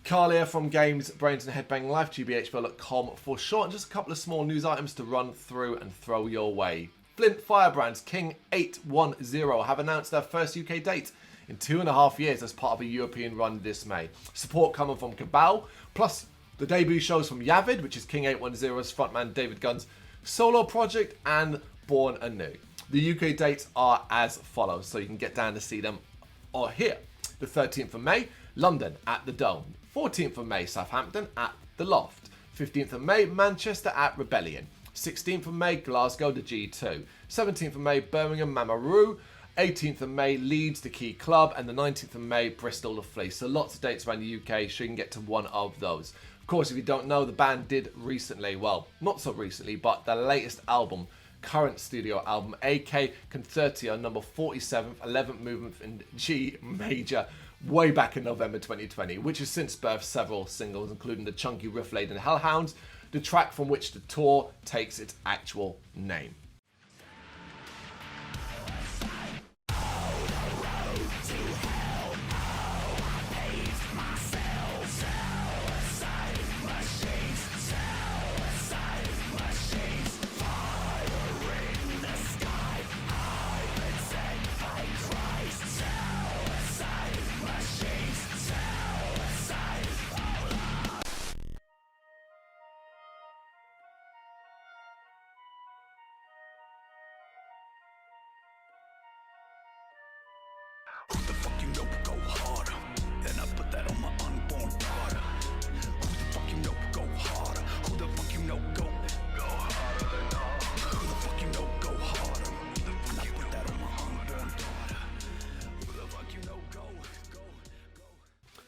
Carl here from Brrraaains Head-Banging Life, gbhblofficial.com for short, and just a couple of small news items to run through and throw your way. Flint Firebrands King 810 have announced their first UK date in 2.5 years as part of a European run this May. Support coming from Cabal, plus the debut shows from Ygodeh, which is King 810's frontman David Gunn's solo project, and Born Anew. The UK dates are as follows, so you can get down to see them or here. The 13th of May, London at the Dome. 14th of May, Southampton at the Loft. 15th of May, Manchester at Rebellion. 16th of May, Glasgow, the G2. 17th of May, Birmingham, Mamaroo. 18th of May, Leeds, the Key Club. And the 19th of May, Bristol, the Fleece. So lots of dates around the UK, so you can get to one of those. Of course, if you don't know, the band did recently, well, not so recently, but their latest album, current studio album, AK Concerto number 47th, 11th movement in G major, way back in November 2020, which has since birthed several singles, including the chunky riff-laden Hellhounds, the track from which the tour takes its actual name. Who the fuck you know go harder? Then I put that on my unborn daughter. Who the fuck you know go harder? Who the fuck you know go harder than all? Who the fuck you know go harder? And I put that on my unborn daughter. Who the fuck you know go.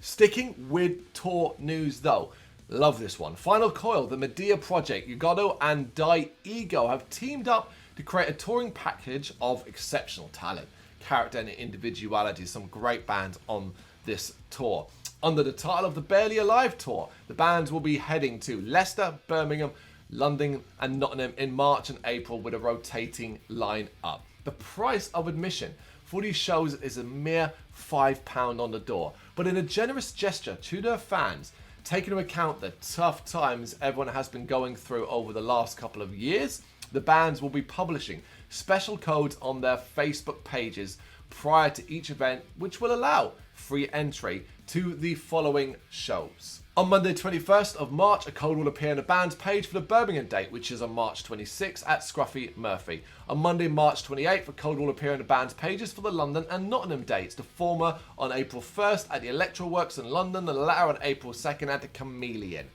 Sticking with tour news though, love this one. Final Coil, the Medea Project, Ygodeh and Die Ego have teamed up to create a touring package of exceptional talent, character and individuality. Some great bands on this tour. Under the title of the Barely Alive Tour, the bands will be heading to Leicester, Birmingham, London and Nottingham in March and April with a rotating line-up. The price of admission for these shows is a mere £5 on the door, but in a generous gesture to their fans, taking into account the tough times everyone has been going through over the last couple of years, the bands will be publishing special codes on their Facebook pages prior to each event, which will allow free entry to the following shows. On Monday 21st of March, a code will appear on the band's page for the Birmingham date, which is on March 26th at Scruffy Murphy. On Monday, March 28th, a code will appear on the band's pages for the London and Nottingham dates, the former on April 1st at the Electro Works in London, the latter on April 2nd at the Chameleon.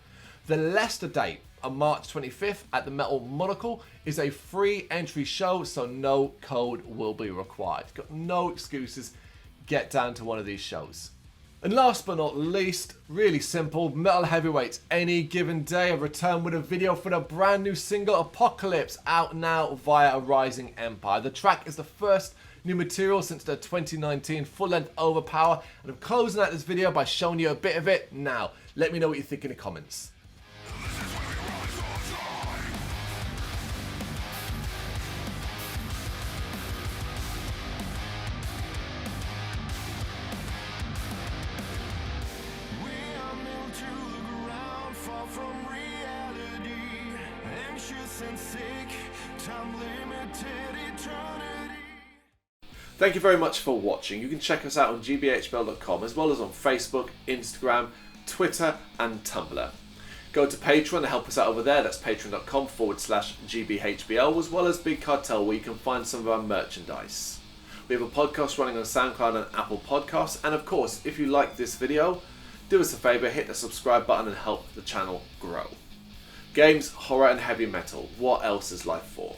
The Leicester date on March 25th at the Metal Monocle is a free entry show, so no code will be required. Got no excuses, get down to one of these shows. And last but not least, really simple, metal heavyweights Any Given Day have returned with a video for the brand new single Apocalypse, out now via a Rising Empire. The track is the first new material since their 2019 full-length Overpower, and I'm closing out this video by showing you a bit of it now. Let me know what you think in the comments. From reality, anxious and sick, time limited eternity. Thank you very much for watching. You can check us out on gbhbl.com as well as on Facebook, Instagram, Twitter and Tumblr. Go to Patreon to help us out over there. That's patreon.com/gbhbl, as well as Big Cartel, where you can find some of our merchandise. We have a podcast running on SoundCloud and Apple Podcasts, and of course, if you like this video, do us a favour, hit the subscribe button and help the channel grow. Games, horror and heavy metal, what else is life for?